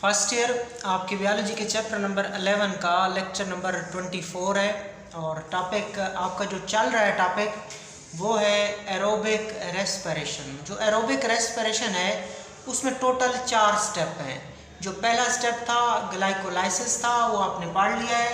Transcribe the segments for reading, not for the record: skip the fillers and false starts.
First year आपके biology के chapter number 11 का लेक्चर नंबर 24 है और टॉपिक आपका जो चल रहा है टॉपिक वो है एरोबिक रेस्पिरेशन। जो एरोबिक रेस्पिरेशन है उसमें टोटल 4 स्टेप हैं। जो पहला स्टेप था ग्लाइकोलाइसिस था, वो आपने पढ़ लिया है।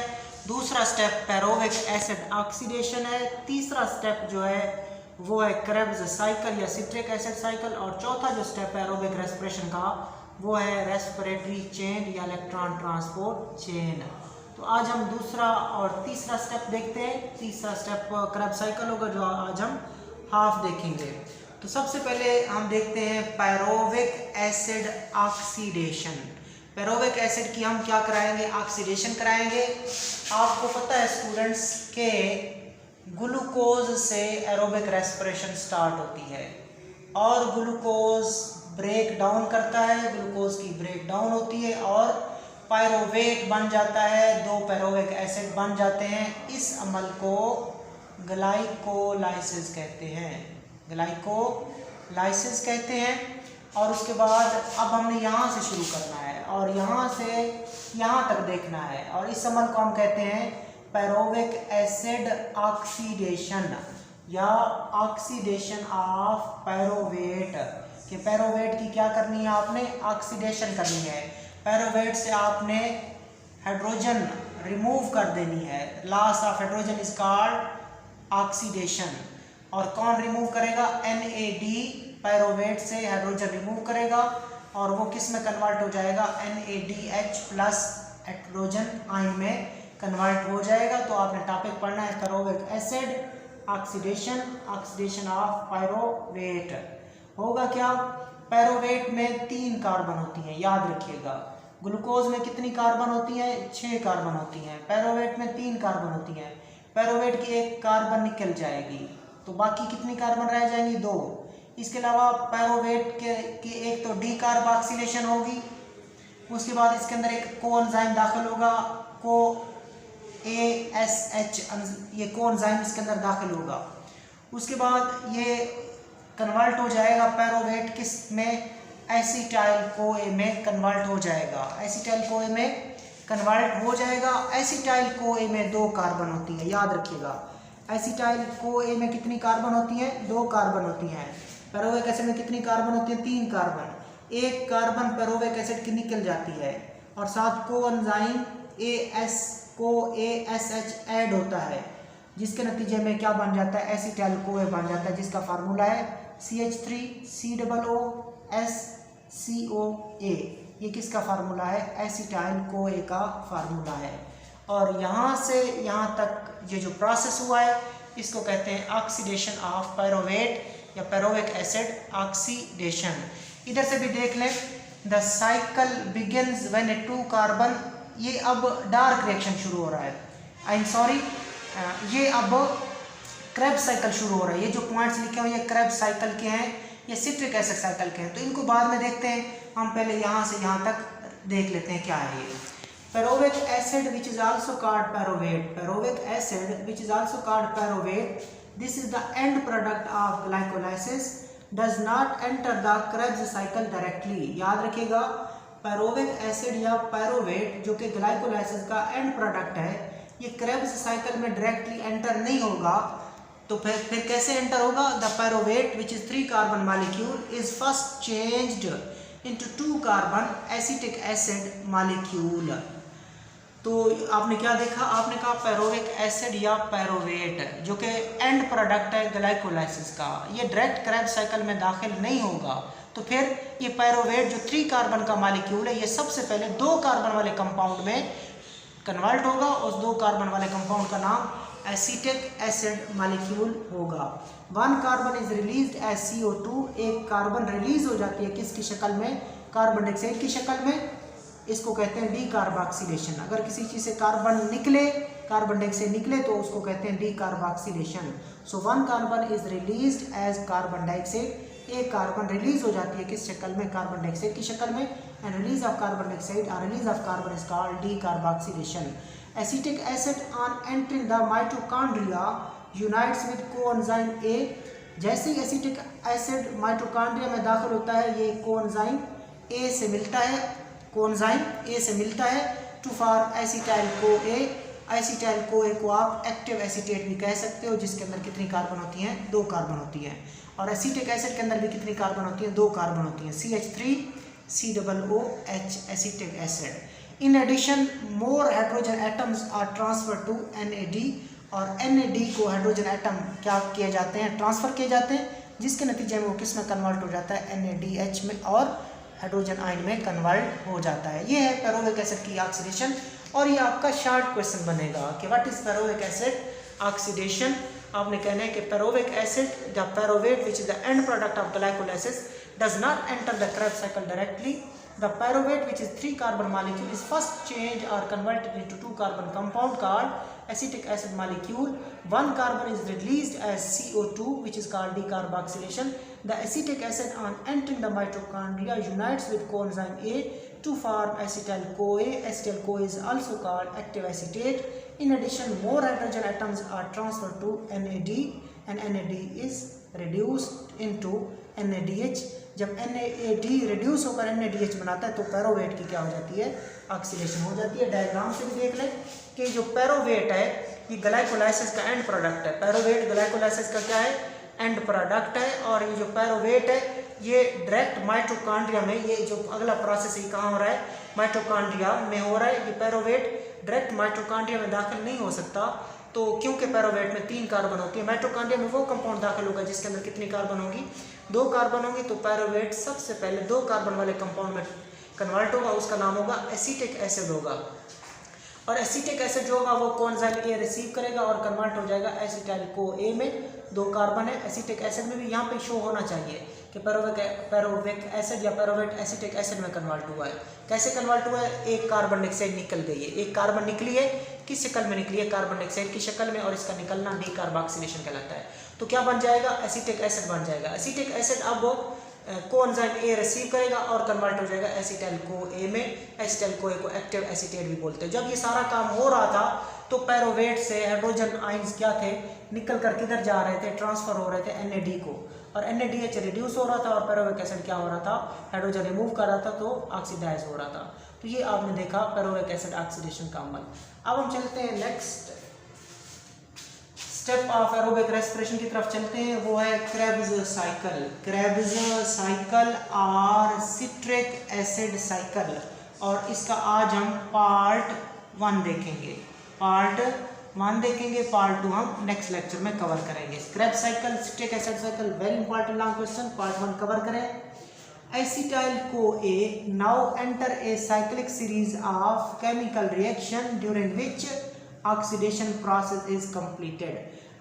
दूसरा स्टेप पैरोविक एसिड ऑक्सीडेशन है। तीसरा स्टेप जो है वो है क्रेब्स साइकिल या सिट्रिक एसिड साइकिल। और चौथा जो स्टेप है एरोबिक रेस्पिरेशन का वो है रेस्पिरेटरी चेन या इलेक्ट्रॉन ट्रांसपोर्ट चेन। तो आज हम दूसरा और तीसरा स्टेप देखते हैं। तीसरा स्टेप क्रेब्स साइकिल होगा जो आज हम हाफ देखेंगे। तो सबसे पहले हम देखते हैं pyruvic acid oxidation. Pyruvic acid की हम क्या कराएंगे? ऑक्सीडेशन कराएंगे। आपको पता है स्टूडेंट्स के ग्लूकोज से एरोबिक रेस्पिरेशन स्टार्ट होती है और ग्लूकोज ब्रेक डाउन करता है, ग्लूकोज की ब्रेक डाउन होती है और पायरोवेट बन जाता है, 2 पैरोविक एसिड बन जाते हैं। इस अमल को ग्लाइकोलाइसिस कहते हैं, ग्लाइकोलाइसिस कहते हैं। और उसके बाद अब हमने यहाँ से शुरू करना है और यहाँ से यहाँ तक देखना है और इस अमल को हम कहते हैं पैरोविक एसिड ऑक्सीडेशन या ऑक्सीडेशन ऑफ पैरोवेट। कि पैरोवेट की क्या करनी है? आपने ऑक्सीडेशन करनी है। पैरोवेट से आपने हाइड्रोजन रिमूव कर देनी है। Loss of hydrogen is called oxidation. और कौन रिमूव करेगा? NAD पैरोवेट से हाइड्रोजन रिमूव करेगा और वो किस में कन्वर्ट हो जाएगा? NADH प्लस हाइड्रोजन आयन में कन्वर्ट हो जाएगा। तो आपने टॉपिक पढ़ना है pyruvic acid oxidation, oxidation of पैरोवेट। होगा क्या? पैरोवेट में 3 कार्बन होती हैं, याद रखिएगा। ग्लूकोज में कितनी कार्बन होती हैं? 6 कार्बन होती हैं। पैरोवेट में 3 कार्बन होती हैं। पैरोवेट की 1 कार्बन निकल जाएगी तो बाकी कितनी कार्बन रह जाएंगी? 2। इसके अलावा पैरोवेट के एक तो डी कार्बोक्सिलेशन होगी, उसके बाद इसके अंदर एक कोएंजाइम दाखिल होगा, ASH, ये कोएंजाइम इसके अंदर दाखिल होगा। उसके बाद ये कन्वर्ट हो जाएगा पैरोवेट किस में? एसिटाइल कोए में कन्वर्ट हो जाएगा। एसिटाइल कोए में कन्वर्ट हो जाएगा। एसिटाइल कोए में 2 कार्बन होती है, याद रखिएगा। एसिटाइल कोए में कितनी कार्बन होती है? 2 कार्बन होती हैं। पैरोविक एसिड में कितनी कार्बन होती है? 3 कार्बन। 1 कार्बन पैरोविक एसिड की निकल जाती है और साथ कोएंजाइम ASH ऐड होता है, जिसके नतीजे में क्या बन जाता है? एसिटाइल कोए बन जाता है, जिसका फार्मूला है CH3COOH। ये किसका फार्मूला है? एसिटाइल कोए का फार्मूला है। और यहाँ से यहाँ तक ये जो प्रोसेस हुआ है इसको कहते हैं ऑक्सीडेशन ऑफ पैरोवेट या पैरोविक एसिड ऑक्सीडेशन। इधर से भी देख लें, the cycle begins when 2 carbon. ये अब डार्क रिएक्शन शुरू हो रहा है, आई एम सॉरी, ये अब क्रेब्स साइकिल शुरू हो रहा है। ये जो पॉइंट्स लिखे हुए ये क्रेब्स साइकिल के हैं, ये सिट्रिक एसिड साइकिल के हैं। तो इनको बाद में देखते हैं, हम पहले यहाँ से यहाँ तक देख लेते हैं क्या है ये। Pyruvic acid which is also called pyruvate, pyruvic acid which is also called pyruvate, this is the end product of glycolysis, does not enter the Krebs cycle directly. याद रखिएगा, पैरोविक एसिड या पैरोवेट जो कि ग्लाइकोलाइसिस का and product है, ये Krebs cycle में directly enter नहीं होगा। तो फिर कैसे एंटर होगा? The pyruvate which is 3 carbon molecule is first changed into 2 carbon acetic acid molecule. तो आपने क्या देखा? आपने कहा पैरोविक एसिड या पैरोवेट जो कि एंड प्रोडक्ट है ग्लाइकोलाइसिस का, ये डायरेक्ट क्रेब्स साइकिल में दाखिल नहीं होगा। तो फिर ये पैरोवेट जो 3 कार्बन का मॉलिक्यूल है, ये सबसे पहले 2 कार्बन वाले कंपाउंड में कन्वर्ट होगा। उस 2 कार्बन वाले कंपाउंड का नाम एसिटिक एसिड मॉलिक्यूल होगा। 1 carbon is released as CO2। 1 carbon release हो जाती है किसकी शक्ल में? कार्बन डाइऑक्साइड की शक्ल में। इसको कहते हैं डी कार्बोक्सिलेशन। अगर किसी चीज़ से कार्बन निकले, कार्बन डाइऑक्साइड निकले तो उसको कहते हैं decarboxylation. So 1 carbon is released as carbon dioxide. 1 carbon release हो जाती है किस शक्ल में? कार्बन डाइऑक्साइड की शक्ल में। And release of carbon dioxide और release of carbon is called decarboxylation. Acetic acid on entering the mitochondria unites with coenzyme A। जैसे ही एसिटिक एसिड माइटोकॉन्ड्रिया में दाखिल होता है, ये कोएंजाइम A से मिलता है कोएंजाइम ए से मिलता है to form acetyl CoA। Acetyl CoA को आप एक्टिव एसीटेट भी कह सकते हो, जिसके अंदर कितनी कार्बन होती हैं, 2 कार्बन होती हैं। और एसिटिक एसिड के अंदर भी कितनी कार्बन होती हैं, 2 कार्बन होती हैं, CH3COOH acetic acid. In addition more hydrogen atoms are transfer to NAD, और NAD को हाइड्रोजन एटम क्या किए जाते हैं, ट्रांसफर किए जाते हैं, जिसके नतीजे में वो किस में कन्वर्ट हो जाता है, NADH में, और हाइड्रोजन आयन में कन्वर्ट हो जाता है। ये है पेरोविक एसिड की ऑक्सीडेशन। और ये आपका शॉर्ट क्वेश्चन बनेगा कि what is pyruvic acid oxidation. आपने कहना है कि pyruvic acid the pyruvate which is the end product of glycolysis does not enter the Krebs cycle directly. The pyruvate, which is 3 carbon molecule, is first changed or converted into 2 carbon compound called acetic acid molecule. 1 carbon is released as CO2, which is called decarboxylation. The acetic acid on entering the mitochondria unites with coenzyme A to form acetyl CoA. Acetyl CoA is also called active acetate. In addition, more hydrogen atoms are transferred to NAD, and NAD is reduced into NADH. जब NAD reduce होकर NADH बनाता है तो पेरोवेट की क्या हो जाती है, ऑक्सीडेशन हो जाती है। डायग्राम से भी देख लें कि जो पेरोवेट है ये ग्लाइकोलाइसिस का एंड प्रोडक्ट है। पेरोवेट ग्लाइकोलाइसिस का क्या है, एंड प्रोडक्ट है। और ये जो पेरोवेट है ये डायरेक्ट माइटोकॉन्ड्रिया में, ये जो अगला प्रोसेस है कहाँ हो रहा है, माइटोकॉन्ड्रिया में हो रहा है। ये पेरोवेट डायरेक्ट माइटोकॉन्ड्रिया में दाखिल नहीं हो सकता, तो क्योंकि पेरोवेट में 3 कार्बन होती है। माइटोकॉन्ड्रिया में वो कंपाउंड दाखिल होगा जिसके अंदर कितनी कार्बन होगी, 2 कार्बन होंगी। तो पेरोवेट सबसे पहले 2 कार्बन वाले कंपाउंड में कन्वर्ट होगा, उसका नाम होगा एसिटिक एसिड होगा। और एसिटिक एसिड जो होगा वो कोएंजाइम ए रिसीव करेगा और कन्वर्ट हो जाएगा एसिटाइल CoA में। 2 कार्बन है एसिटिक एसिड में भी, यहाँ पे शो होना चाहिए कि पेरोविक एसिड या पेरोवेट एसिटिक एसिड में कन्वर्ट हुआ है। कैसे कन्वर्ट हुआ है, 1 कार्बन डाइऑक्साइड निकल गई है। 1 कार्बन निकली है, किस शक्ल में निकली है, कार्बन डाइऑक्साइड की शक्ल में, और इसका निकलना डीकार्बोक्सिलेशन कहलाता है। तो क्या बन जाएगा, एसिटिक एसिड बन जाएगा। एसिटिक एसिड अब कोएंजाइम ए रिसीव करेगा और कन्वर्ट हो जाएगा एसिटाइल CoA में। एसिटाइल CoA को एक्टिव एसीटेट भी बोलते हैं। जब ये सारा काम हो रहा था तो पेरोवेट से हाइड्रोजन आयंस क्या थे, निकल कर किधर जा रहे थे, ट्रांसफर हो रहे थे NAD को, और NADH रिड्यूस हो रहा था और पेरोविक एसिड क्या हो रहा था, हाइड्रोजन रिमूव कर रहा था, तो ऑक्सीडाइज हो रहा था। तो ये आपने देखा पेरोविक एसिड ऑक्सीडेशन का अमल। अब हम चलते हैं next step of aerobic respiration की तरफ चलते हैं, वो है क्रेब्स साइकिल। क्रेब्स साइकिल और सिट्रिक एसिड साइकिल, और इसका आज हम पार्ट 1 देखेंगे। पार्ट 1 देखेंगे, पार्ट 2 हम नेक्स्ट लेक्चर में कवर करेंगे। Krebs cycle, citric acid cycle, very important long question, part 1 cover करें। Acetyl CoA now enter a cyclic series of chemical reaction during which oxidation process is completed.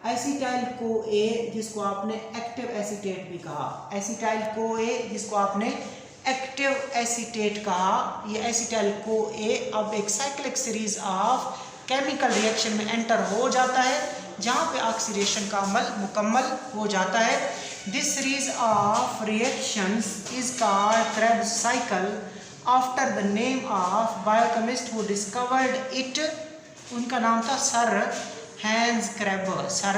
Acetyl CoA जिसको आपने active acetate भी कहा, acetyl CoA जिसको आपने active acetate कहा, ये acetyl CoA अब एक cyclic series of chemical reaction में एंटर हो जाता है जहाँ पे ऑक्सीडेशन का अमल मुकम्मल हो जाता है। This series of reactions is called Krebs cycle after the name of biochemist who discovered it. उनका नाम था sir Hans Kreb, sir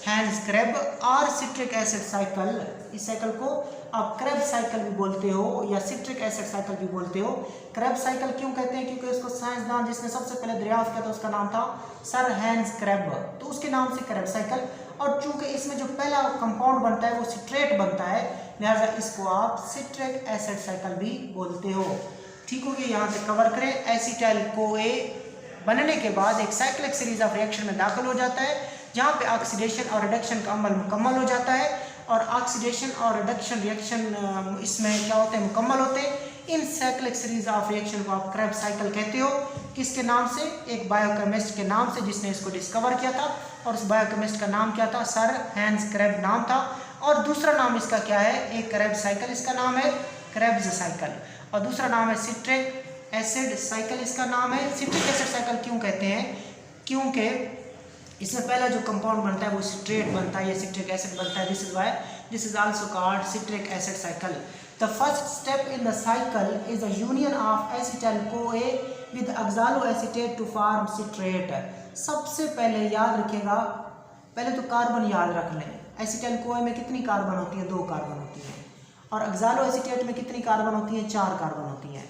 Hans Kreb. और सिट्रिक एसिड साइकिल, इस साइकिल को आप क्रेब साइकिल भी बोलते हो या सिट्रिक एसिड साइकिल भी बोलते हो। क्रेब साइकिल क्यों कहते हैं, क्योंकि उसको साइंसदान जिसने सबसे पहले दरियाफ्त किया था उसका नाम था सर हैंस क्रेब, तो उसके नाम से क्रेब साइकिल। और चूंकि इसमें जो पहला कंपाउंड बनता है वो सिट्रेट बनता है, लिहाजा इसको आप सिट्रिक एसिड साइकिल भी बोलते हो। ठीक होगी, यहाँ से कवर करें। एसिटाइल CoA बनने के बाद एक साइक्लिक सीरीज ऑफ रिएक्शन में दाखिल हो जाता है जहाँ पे ऑक्सीडेशन और रिडक्शन का अमल मुकम्मल हो जाता है, और ऑक्सीडेशन और रिडक्शन रिएक्शन इसमें क्या होते हैं, मुकम्मल होते हैं। इन साइक्लिक सीरीज ऑफ रिएक्शन को आप क्रेब साइकिल कहते हो। किसके नाम से, एक बायोकेमिस्ट के नाम से जिसने इसको डिस्कवर किया था, और उस बायोकेमिस्ट का नाम क्या था, सर हैंस क्रेब नाम था। और दूसरा नाम इसका क्या है, एक क्रेब साइकिल इसका नाम है, क्रेब्स साइकिल, और दूसरा नाम है सिट्रिक एसिड साइकिल इसका नाम है। सिट्रिक एसिड साइकिल क्यों कहते हैं, क्योंकि इसमें पहला जो कंपाउंड बनता है वो सिट्रेट बनता है या सिट्रिक एसिड बनता है। This is why this is also called citric acid cycle. The first step in the cycle is the union of acetyl CoA with oxaloacetate to form citrate. सबसे पहले याद रखिएगा, पहले तो कार्बन याद रख लें। एसिटाइल CoA में कितनी कार्बन होती है, 2 कार्बन होती हैं, और ऑक्सालोएसीटेट में कितनी कार्बन होती हैं, 4 कार्बन होती हैं।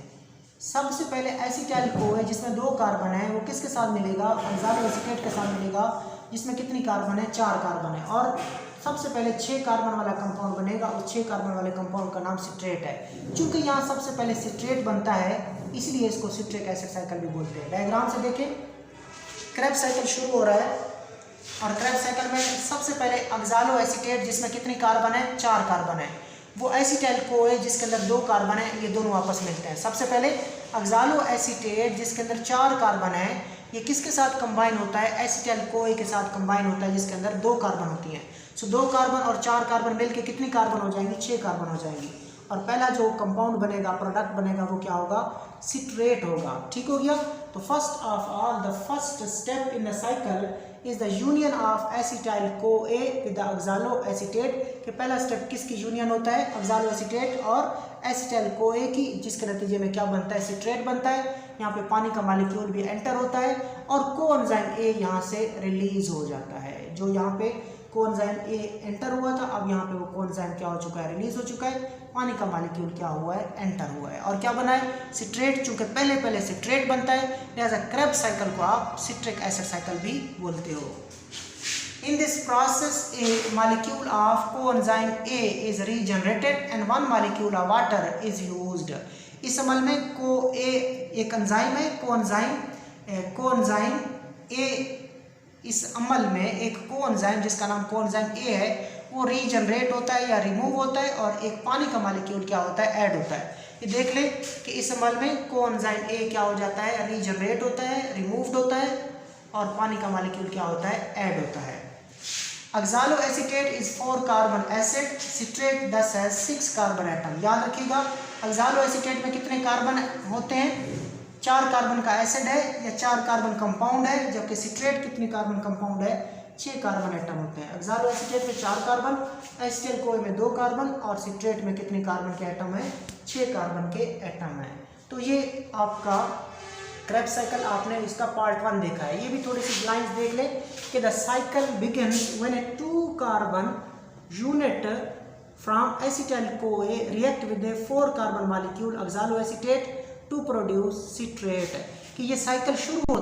सबसे पहले एसिटाइल CoA जिसमें 2 कार्बन है वो किसके साथ मिलेगा, ऑक्सालो एसीटेट के साथ मिलेगा, जिसमें कितनी कार्बन है, 4 कार्बन है। और सबसे पहले 6 कार्बन वाला कंपाउंड बनेगा, उस 6 कार्बन वाले कंपाउंड का नाम सिट्रेट है। चूंकि यहाँ सबसे पहले सिट्रेट बनता है इसलिए इसको सिट्रिक एसिड साइकिल भी बोलते हैं। डायग्राम से देखें, क्रेब्स साइकिल शुरू हो रहा है और क्रेब्स साइकिल में सबसे पहले ऑक्सालो एसीटेट जिसमें कितनी कार्बन है, 4 कार्बन है, वो एसिटाइल CoA जिसके अंदर 2 कार्बन है, ये दोनों आपस में मिलते हैं। सबसे पहले ऑक्सालो एसीटेट जिसके अंदर 4 कार्बन है, ये किसके साथ कंबाइन होता है, एसिटाइल CoA के साथ कंबाइन होता है जिसके अंदर 2 कार्बन होती हैं। सो 2 कार्बन और 4 कार्बन मिलके कितनी कार्बन हो जाएंगी, 6 कार्बन हो जाएंगी। और पहला जो कंपाउंड बनेगा, प्रोडक्ट बनेगा, वो क्या होगा, सिट्रेट होगा। ठीक हो गया। तो first of all the first step in the cycle is the union of acetyl CoA with the oxalo acetate. कि पहला स्टेप किसकी यूनियन होता है, ऑक्सालो एसीटेट और एसिटाइल CoA की, जिसके नतीजे में क्या बनता है, सिट्रेट बनता है। यहाँ पे पानी का मॉलिक्यूल भी एंटर होता है और कोएंजाइम A यहाँ से रिलीज हो जाता है। जो यहाँ पे कोएंजाइम A एंटर हुआ था, अब यहाँ पे वो कोएंजाइम क्या हो चुका है, रिलीज हो चुका है। पानी का मॉलिक्यूल क्या हुआ है, एंटर हुआ है और क्या बना है, सिट्रेट। चूंकि पहले सिट्रेट बनता है लिहाजा क्रेब्स साइकिल को आप सिट्रिक एसिड साइकिल भी बोलते हो। In this process, a molecule of coenzyme A is regenerated and 1 molecule of water is used. इस अमल में CoA एक एंजाइम है, कोएंजाइम A, इस अमल में एक कोएंजाइम जिसका नाम कोएंजाइम A है वो रीजनरेट होता है या रिमूव होता है और एक पानी का मॉलिक्यूल क्या होता है, ऐड होता है। ये देख ले कि इस अमल में कोएंजाइम A क्या हो जाता है, रीजनरेट होता है, रिमूव्ड होता है और पानी का मॉलिक्यूल क्या होता है, ऐड होता है। Oxalo acetate is 4 carbon acid, citrate दस है 6 कार्बन एटम। याद रखिएगा ऑक्सालो एसीटेट में कितने कार्बन होते हैं, 4 कार्बन का एसिड है या 4 कार्बन कंपाउंड है, जबकि सिट्रेट कितनी कार्बन कंपाउंड है, 6 कार्बन एटम होते हैं। ऑक्सालो एसीटेट में 4 कार्बन, एसिटाइल CoA में 2 कार्बन और सिट्रेट में कितने कार्बन के एटम है, 6 कार्बन के एटम है। तो ये आपका क्रेब्स साइकिल आपने इसका पार्ट 1 देखा है। ये भी थोड़ी सी लाइंस देख ले कि the cycle begins when a 2 carbon unit from acetyl CoA react with a 4 carbon molecule oxaloacetate to produce citrate. कि ये साइकिल शुरू